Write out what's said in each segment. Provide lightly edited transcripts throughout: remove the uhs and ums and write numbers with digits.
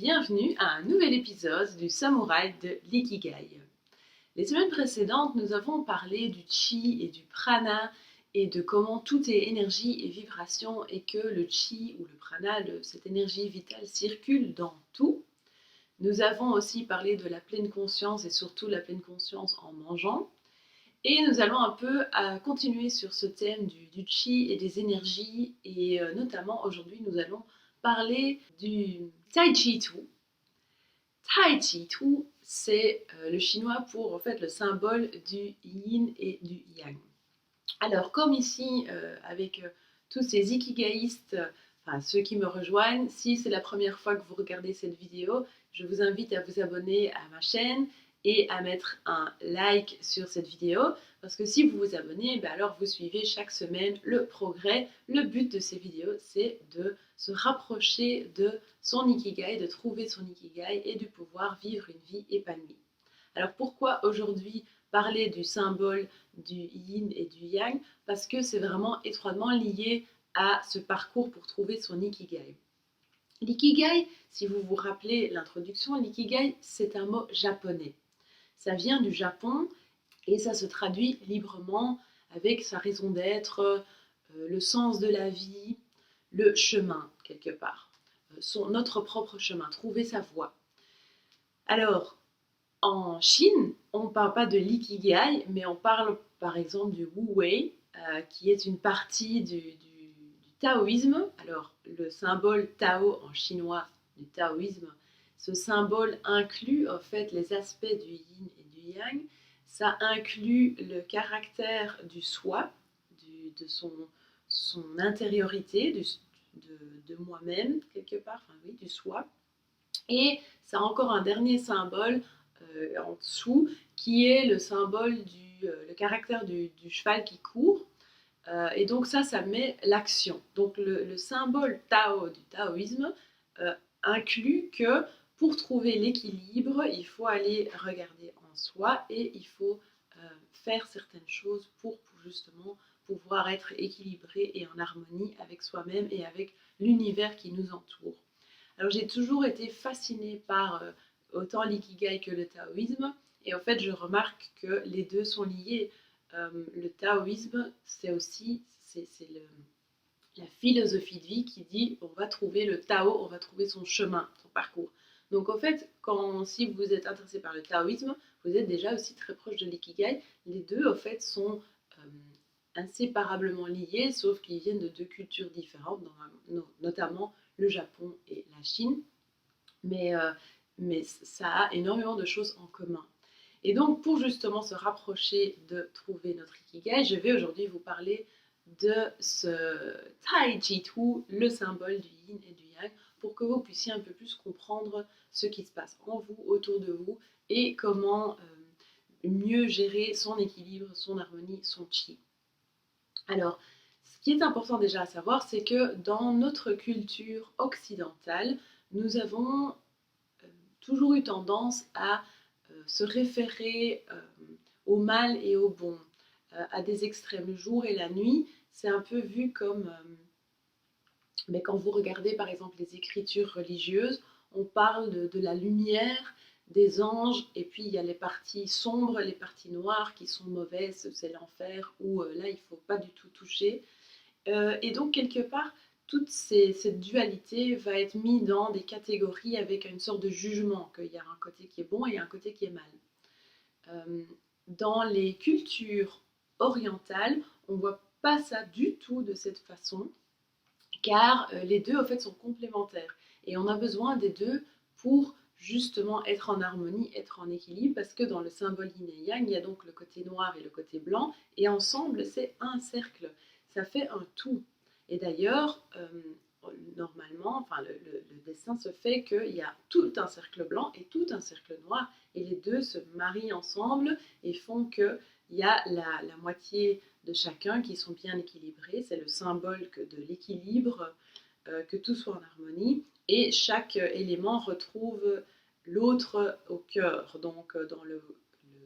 Bienvenue à un nouvel épisode du Samouraï de l'Ikigai. Les semaines précédentes, nous avons parlé du chi et du prana et de comment tout est énergie et vibration et que le chi ou le prana, cette énergie vitale, circule dans tout. Nous avons aussi parlé de la pleine conscience et surtout la pleine conscience en mangeant. Et nous allons un peu continuer sur ce thème du chi et des énergies et notamment aujourd'hui nous allons parler du Tai Chi Tu. Tai Chi Tu, c'est le chinois pour en fait le symbole du yin et du yang. Alors comme ici avec tous ces ikigaïstes, enfin ceux qui me rejoignent, si c'est la première fois que vous regardez cette vidéo, je vous invite à vous abonner à ma chaîne et à mettre un like sur cette vidéo parce que si vous vous abonnez, alors vous suivez chaque semaine le progrès. Le but de ces vidéos, c'est de se rapprocher de son ikigai, de trouver son ikigai et de pouvoir vivre une vie épanouie. Alors pourquoi aujourd'hui parler du symbole du yin et du yang? Parce que c'est vraiment étroitement lié à ce parcours pour trouver son ikigai. L'ikigai, si vous vous rappelez l'introduction, l'ikigai c'est un mot japonais. Ça vient du Japon et ça se traduit librement avec sa raison d'être, le sens de la vie, le chemin quelque part, notre propre chemin, trouver sa voie. Alors, en Chine, on ne parle pas de l'ikigai, mais on parle par exemple du Wu Wei, qui est une partie du taoïsme. Alors, le symbole Tao en chinois du taoïsme, ce symbole inclut en fait les aspects du yin et du yang. Ça inclut le caractère du soi, de son intériorité, de moi-même quelque part, enfin oui, du soi. Et ça a encore un dernier symbole en dessous, qui est le symbole le caractère du cheval qui court. Et donc ça met l'action. Donc le symbole Tao du taoïsme inclut que pour trouver l'équilibre, il faut aller regarder en soi et il faut faire certaines choses pour justement pouvoir être équilibré et en harmonie avec soi-même et avec l'univers qui nous entoure. Alors j'ai toujours été fascinée par autant l'ikigai que le taoïsme, et en fait je remarque que les deux sont liés. Le taoïsme, c'est la philosophie de vie qui dit on va trouver le Tao, on va trouver son chemin, son parcours. Donc en fait, si vous êtes intéressé par le taoïsme, vous êtes déjà aussi très proche de l'ikigai. Les deux en fait sont inséparablement liés, sauf qu'ils viennent de deux cultures différentes, notamment le Japon et la Chine. Mais ça a énormément de choses en commun. Et donc, pour justement se rapprocher de trouver notre ikigai, je vais aujourd'hui vous parler de ce Tai Chi Tu, le symbole du yin et du yang, pour que vous puissiez un peu plus comprendre ce qui se passe en vous, autour de vous, et comment mieux gérer son équilibre, son harmonie, son chi. Alors, ce qui est important déjà à savoir, c'est que dans notre culture occidentale, nous avons toujours eu tendance à se référer au mal et au bon, à des extrêmes. Le jour et la nuit, c'est un peu vu comme... mais quand vous regardez par exemple les écritures religieuses, on parle de la lumière, des anges, et puis il y a les parties sombres, les parties noires qui sont mauvaises, c'est l'enfer, où là il ne faut pas du tout toucher. Et donc quelque part, toute cette dualité va être mise dans des catégories avec une sorte de jugement, qu'il y a un côté qui est bon et un côté qui est mal. Dans les cultures orientales, on ne voit pas ça du tout de cette façon, car les deux en fait sont complémentaires. Et on a besoin des deux pour justement être en harmonie, être en équilibre, parce que dans le symbole yin et yang, il y a donc le côté noir et le côté blanc, et ensemble c'est un cercle, ça fait un tout. Et d'ailleurs, normalement, enfin, le dessin se fait qu'il y a tout un cercle blanc et tout un cercle noir, et les deux se marient ensemble et font qu'il y a la moitié de chacun qui sont bien équilibrés. C'est le symbole de l'équilibre, que tout soit en harmonie, et chaque élément retrouve l'autre au cœur. Donc dans le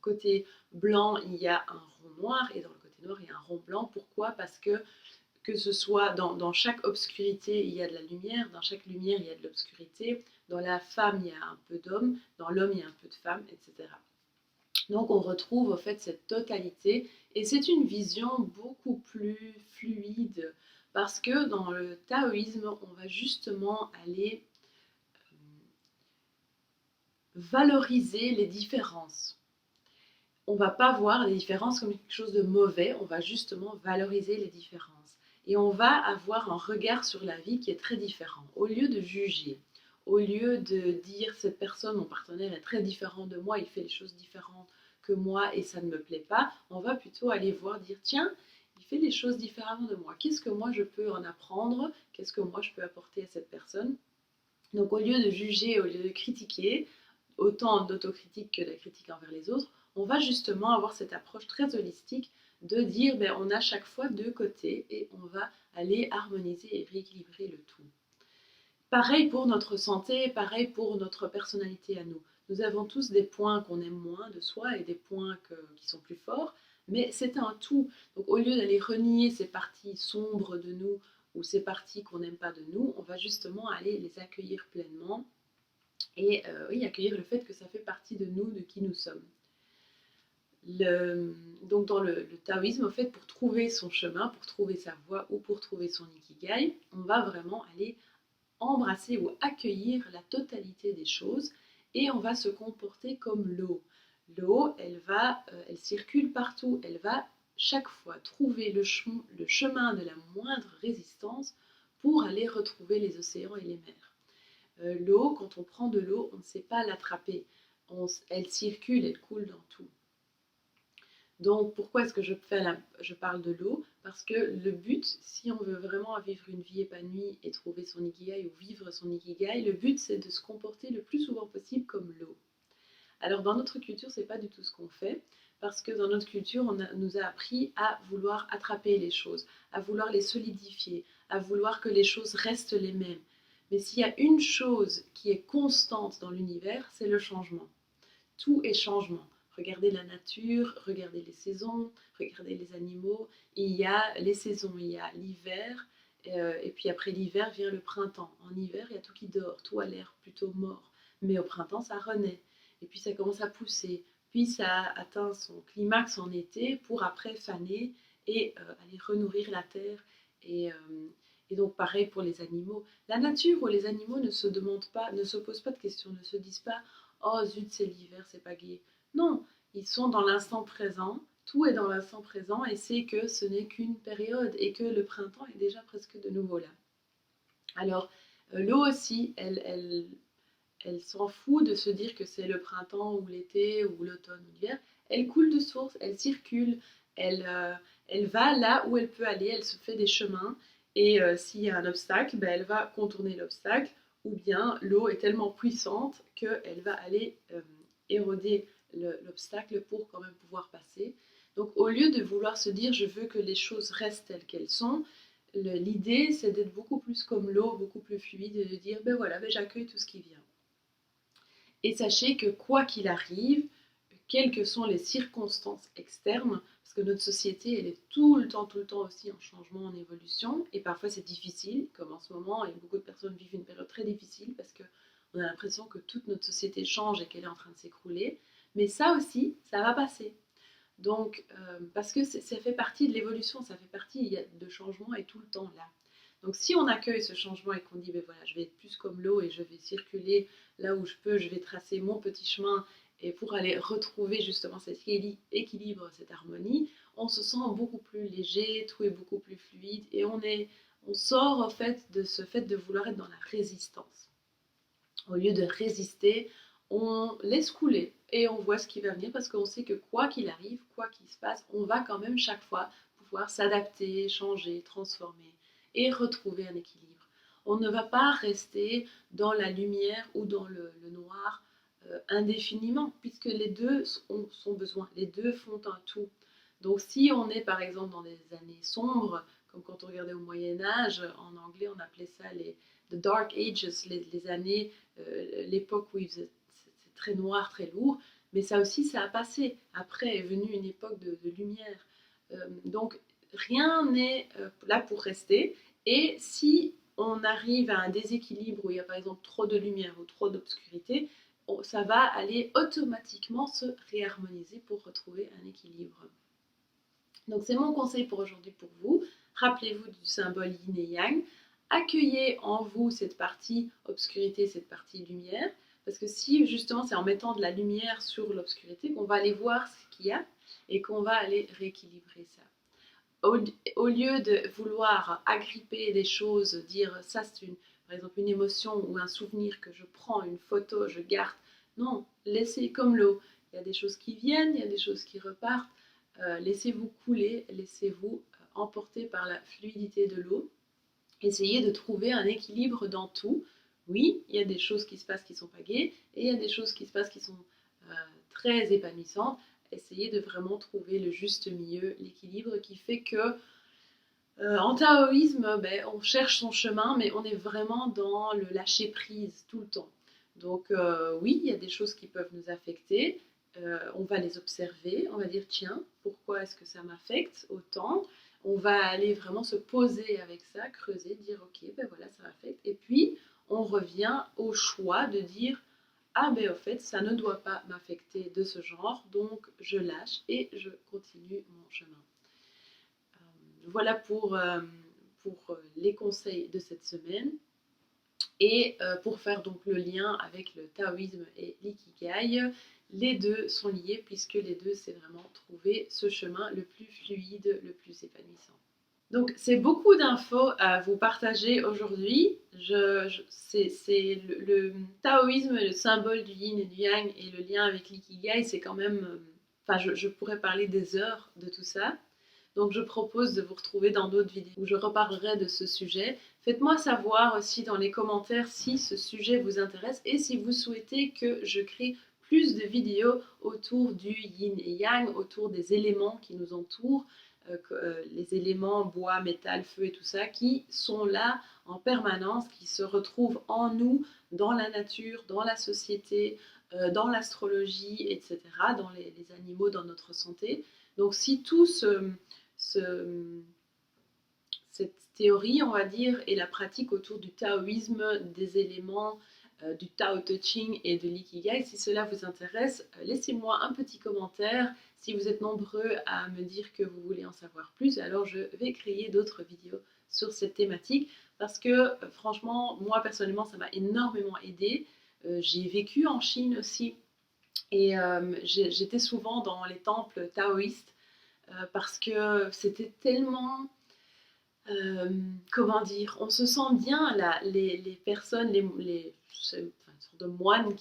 côté blanc, il y a un rond noir, et dans le côté noir, il y a un rond blanc. Pourquoi? Parce que que ce soit dans chaque obscurité, il y a de la lumière, dans chaque lumière, il y a de l'obscurité, dans la femme, il y a un peu d'homme, dans l'homme, il y a un peu de femme, etc. Donc on retrouve en fait cette totalité et c'est une vision beaucoup plus fluide parce que dans le taoïsme, on va justement aller valoriser les différences. On ne va pas voir les différences comme quelque chose de mauvais, on va justement valoriser les différences. Et on va avoir un regard sur la vie qui est très différent. Au lieu de juger, au lieu de dire cette personne, mon partenaire est très différent de moi, il fait les choses différentes que moi et ça ne me plaît pas, on va plutôt aller voir, dire tiens, il fait les choses différemment de moi. Qu'est-ce que moi je peux en apprendre? Qu'est-ce que moi je peux apporter à cette personne? Donc au lieu de juger, au lieu de critiquer, autant d'autocritique que de la critique envers les autres, on va justement avoir cette approche très holistique de dire ben, on a chaque fois deux côtés et on va aller harmoniser et rééquilibrer le tout. Pareil pour notre santé, pareil pour notre personnalité à nous. Nous avons tous des points qu'on aime moins de soi et des points qui sont plus forts, mais c'est un tout. Donc au lieu d'aller renier ces parties sombres de nous ou ces parties qu'on n'aime pas de nous, on va justement aller les accueillir pleinement et oui, accueillir le fait que ça fait partie de nous, de qui nous sommes. Donc dans le taoïsme, en fait, pour trouver son chemin, pour trouver sa voie ou pour trouver son ikigai, on va vraiment aller embrasser ou accueillir la totalité des choses et on va se comporter comme l'eau. L'eau, elle circule partout, elle va chaque fois trouver le chemin de la moindre résistance pour aller retrouver les océans et les mers. L'eau, quand on prend de l'eau, on ne sait pas l'attraper. Elle circule, elle coule dans tout. Donc pourquoi est-ce que je parle de l'eau? Parce que le but, si on veut vraiment vivre une vie épanouie et trouver son ikigai ou vivre son ikigai, le but c'est de se comporter le plus souvent possible comme l'eau. Alors dans notre culture, c'est pas du tout ce qu'on fait, parce que dans notre culture, nous a appris à vouloir attraper les choses, à vouloir les solidifier, à vouloir que les choses restent les mêmes. Mais s'il y a une chose qui est constante dans l'univers, c'est le changement. Tout est changement. Regardez la nature, regardez les saisons, regardez les animaux. Il y a les saisons, il y a l'hiver, et puis après l'hiver vient le printemps. En hiver, il y a tout qui dort, tout a l'air plutôt mort. Mais au printemps, ça renaît. Et puis ça commence à pousser. Puis ça atteint son climax en été pour après faner et aller renourrir la terre. Et donc pareil pour les animaux. La nature ou les animaux ne se demandent pas, ne se posent pas de questions, ne se disent pas oh zut, c'est l'hiver, c'est pas gai. Non, ils sont dans l'instant présent, tout est dans l'instant présent et c'est que ce n'est qu'une période et que le printemps est déjà presque de nouveau là. Alors, l'eau aussi, elle s'en fout de se dire que c'est le printemps ou l'été ou l'automne ou l'hiver. Elle coule de source, elle circule, elle va là où elle peut aller, elle se fait des chemins et s'il y a un obstacle, ben, elle va contourner l'obstacle ou bien l'eau est tellement puissante qu'elle va aller éroder l'obstacle pour quand même pouvoir passer. Donc au lieu de vouloir se dire je veux que les choses restent telles qu'elles sont, l'idée c'est d'être beaucoup plus comme l'eau, beaucoup plus fluide et de dire ben voilà, ben j'accueille tout ce qui vient. Et sachez que quoi qu'il arrive, quelles que sont les circonstances externes, parce que notre société, elle est tout le temps aussi en changement, en évolution, et parfois c'est difficile, comme en ce moment, et beaucoup de personnes vivent une période très difficile parce qu'on a l'impression que toute notre société change et qu'elle est en train de s'écrouler, mais ça aussi, ça va passer. Donc, parce que ça fait partie de l'évolution, ça fait partie de changement et tout le temps là. Donc si on accueille ce changement et qu'on dit ben voilà, je vais être plus comme l'eau et je vais circuler là où je peux, je vais tracer mon petit chemin et pour aller retrouver justement cet équilibre, cette harmonie, on se sent beaucoup plus léger, tout est beaucoup plus fluide et on sort en fait de ce fait de vouloir être dans la résistance. Au lieu de résister, on laisse couler et on voit ce qui va venir parce qu'on sait que quoi qu'il arrive, quoi qu'il se passe, on va quand même chaque fois pouvoir s'adapter, changer, transformer et retrouver un équilibre. On ne va pas rester dans la lumière ou dans le noir indéfiniment puisque les deux sont besoin, les deux font un tout. Donc si on est par exemple dans des années sombres, comme quand on regardait au Moyen-Âge, en anglais on appelait ça les The Dark Ages, les années, l'époque où c'est très noir, très lourd, mais ça aussi ça a passé. Après est venue une époque de lumière. Donc rien n'est là pour rester. Et si on arrive à un déséquilibre où il y a par exemple trop de lumière ou trop d'obscurité, ça va aller automatiquement se réharmoniser pour retrouver un équilibre. Donc c'est mon conseil pour aujourd'hui pour vous. Rappelez-vous du symbole yin et yang. Accueillez en vous cette partie obscurité, cette partie lumière. Parce que si justement c'est en mettant de la lumière sur l'obscurité qu'on va aller voir ce qu'il y a et qu'on va aller rééquilibrer ça. Au lieu de vouloir agripper des choses, dire ça c'est par exemple une émotion ou un souvenir que je prends, une photo, je garde. Non, laissez comme l'eau. Il y a des choses qui viennent, il y a des choses qui repartent. Laissez-vous couler, laissez-vous emporter par la fluidité de l'eau. Essayez de trouver un équilibre dans tout. Oui, il y a des choses qui se passent qui ne sont pas gaies et il y a des choses qui se passent qui sont très épanouissantes. Essayez de vraiment trouver le juste milieu, l'équilibre qui fait que en taoïsme, on cherche son chemin, mais on est vraiment dans le lâcher prise tout le temps. Donc oui, il y a des choses qui peuvent nous affecter. On va les observer, on va dire tiens, pourquoi est-ce que ça m'affecte autant? On va aller vraiment se poser avec ça, creuser, dire ok, ben voilà, ça m'affecte. Et puis on revient au choix de dire ah ben au fait, ça ne doit pas m'affecter de ce genre, donc je lâche et je continue mon chemin. Voilà pour les conseils de cette semaine. Et pour faire donc le lien avec le taoïsme et l'ikigai, les deux sont liés puisque les deux c'est vraiment trouver ce chemin le plus fluide, le plus épanouissant. Donc c'est beaucoup d'infos à vous partager aujourd'hui. C'est le taoïsme, le symbole du yin et du yang et le lien avec l'ikigai, c'est quand même... je pourrais parler des heures de tout ça. Donc je propose de vous retrouver dans d'autres vidéos où je reparlerai de ce sujet. Faites-moi savoir aussi dans les commentaires si ce sujet vous intéresse et si vous souhaitez que je crée plus de vidéos autour du yin et yang, autour des éléments qui nous entourent, les éléments bois, métal, feu et tout ça, qui sont là en permanence, qui se retrouvent en nous, dans la nature, dans la société, dans l'astrologie, etc., dans les animaux, dans notre santé. Donc si tout cette théorie, on va dire, et la pratique autour du taoïsme, des éléments, du Tao Te Ching et de l'ikigai, si cela vous intéresse, laissez-moi un petit commentaire. Si vous êtes nombreux à me dire que vous voulez en savoir plus, alors je vais créer d'autres vidéos sur cette thématique parce que franchement, moi personnellement, ça m'a énormément aidé. J'ai vécu en Chine aussi et j'étais souvent dans les temples taoïstes parce que c'était tellement, comment dire, on se sent bien là, les personnes, de moines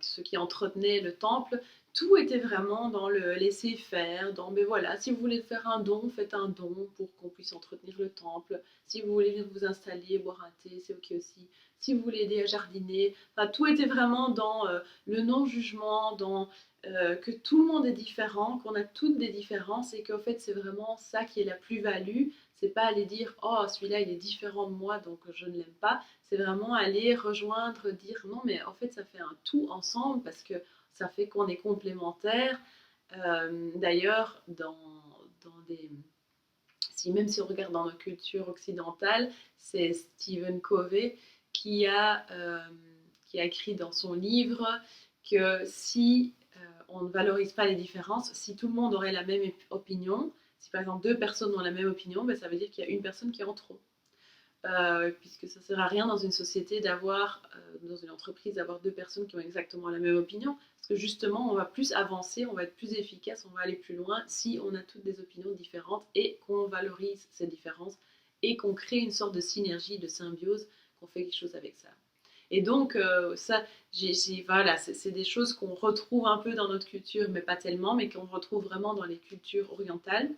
ceux qui entretenaient le temple, tout était vraiment dans le laisser faire, dans ben voilà, si vous voulez faire un don, faites un don pour qu'on puisse entretenir le temple. Si vous voulez venir vous installer, boire un thé, c'est ok aussi. Si vous voulez aider à jardiner, tout était vraiment dans le non-jugement, dans que tout le monde est différent, qu'on a toutes des différences et qu'en fait c'est vraiment ça qui est la plus-value. C'est pas aller dire oh celui-là il est différent de moi donc je ne l'aime pas. C'est vraiment aller rejoindre, dire non mais en fait ça fait un tout ensemble parce que ça fait qu'on est complémentaires. D'ailleurs même si on regarde dans nos cultures occidentales, c'est Stephen Covey qui a écrit dans son livre que si on ne valorise pas les différences, si tout le monde aurait la même opinion, si par exemple deux personnes ont la même opinion, ça veut dire qu'il y a une personne qui est en trop. Puisque ça ne sert à rien dans une société dans une entreprise, d'avoir deux personnes qui ont exactement la même opinion, parce que justement, on va plus avancer, on va être plus efficace, on va aller plus loin si on a toutes des opinions différentes et qu'on valorise ces différences et qu'on crée une sorte de synergie, de symbiose, qu'on fait quelque chose avec ça. Et donc, voilà, c'est des choses qu'on retrouve un peu dans notre culture, mais pas tellement, mais qu'on retrouve vraiment dans les cultures orientales.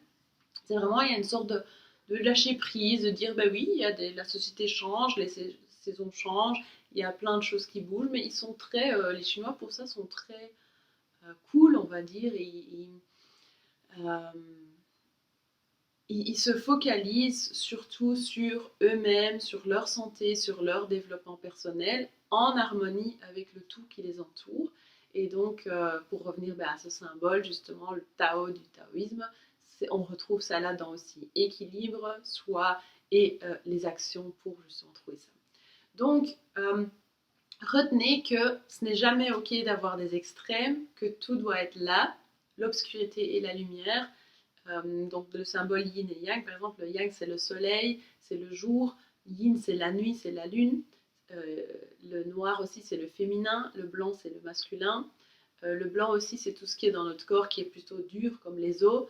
C'est vraiment, il y a une sorte de lâcher prise, de dire bah oui, la société change, les saisons changent, il y a plein de choses qui bougent, mais ils sont les Chinois pour ça sont très cool, on va dire, et ils se focalisent surtout sur eux-mêmes, sur leur santé, sur leur développement personnel, en harmonie avec le tout qui les entoure. Et donc, pour revenir à ce symbole, justement, le Tao du taoïsme, on retrouve ça là-dedans aussi. Équilibre, soi et les actions pour justement trouver ça. Donc, retenez que ce n'est jamais ok d'avoir des extrêmes, que tout doit être là, l'obscurité et la lumière. Donc le symbole yin et yang, par exemple, le yang c'est le soleil, c'est le jour, yin c'est la nuit, c'est la lune, le noir aussi c'est le féminin, le blanc c'est le masculin, le blanc aussi c'est tout ce qui est dans notre corps qui est plutôt dur comme les os,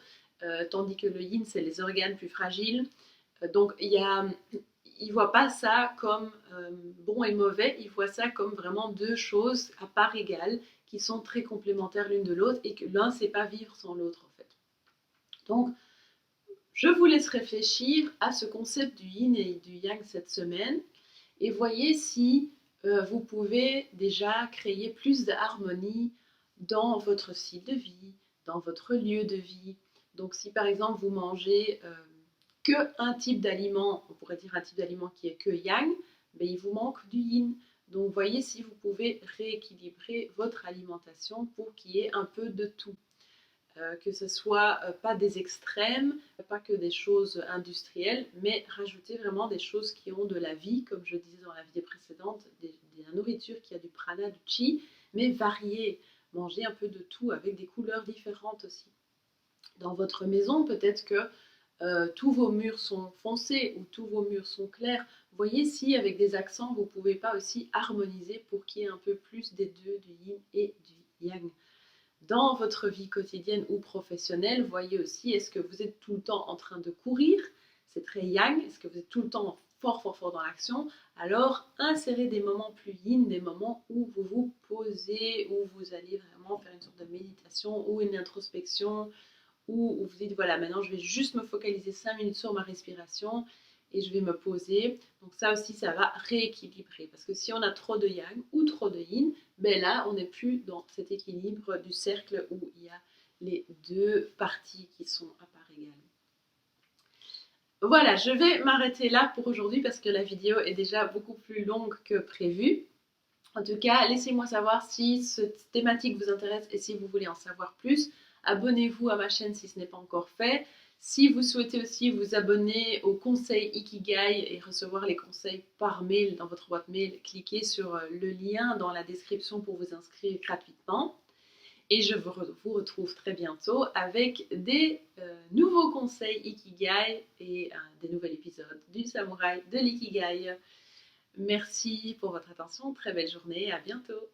tandis que le yin c'est les organes plus fragiles. Donc il ne voit pas ça comme bon et mauvais, il voit ça comme vraiment deux choses à part égale qui sont très complémentaires l'une de l'autre et que l'un ne sait pas vivre sans l'autre en fait. Donc, je vous laisse réfléchir à ce concept du yin et du yang cette semaine et voyez si vous pouvez déjà créer plus d'harmonie dans votre style de vie, dans votre lieu de vie. Donc si par exemple vous mangez qu'un type d'aliment, on pourrait dire un type d'aliment qui est que yang, mais il vous manque du yin. Donc voyez si vous pouvez rééquilibrer votre alimentation pour qu'il y ait un peu de tout. Que ce soit pas des extrêmes, pas que des choses industrielles, mais rajouter vraiment des choses qui ont de la vie, comme je disais dans la vidéo précédente, de la nourriture qui a du prana, du chi, mais varier, manger un peu de tout avec des couleurs différentes aussi. Dans votre maison, peut-être que tous vos murs sont foncés ou tous vos murs sont clairs. Voyez si avec des accents, vous ne pouvez pas aussi harmoniser pour qu'il y ait un peu plus des deux, du yin et du yang. Dans votre vie quotidienne ou professionnelle, voyez aussi, est-ce que vous êtes tout le temps en train de courir? C'est très yang. Est-ce que vous êtes tout le temps fort dans l'action? Alors, insérez des moments plus yin, des moments où vous vous posez, où vous allez vraiment faire une sorte de méditation ou une introspection, où vous dites, voilà, maintenant je vais juste me focaliser 5 minutes sur ma respiration et je vais me poser. Donc ça aussi, ça va rééquilibrer. Parce que si on a trop de yang ou trop de yin, ben là, on n'est plus dans cet équilibre du cercle où il y a les deux parties qui sont à part égale. Voilà, je vais m'arrêter là pour aujourd'hui parce que la vidéo est déjà beaucoup plus longue que prévu. En tout cas, laissez-moi savoir si cette thématique vous intéresse et si vous voulez en savoir plus. Abonnez-vous à ma chaîne si ce n'est pas encore fait. Si vous souhaitez aussi vous abonner au conseil Ikigai et recevoir les conseils par mail dans votre boîte mail, cliquez sur le lien dans la description pour vous inscrire gratuitement. Et je vous retrouve très bientôt avec des nouveaux conseils Ikigai et des nouveaux épisodes du Samouraï de l'Ikigai. Merci pour votre attention, très belle journée, à bientôt.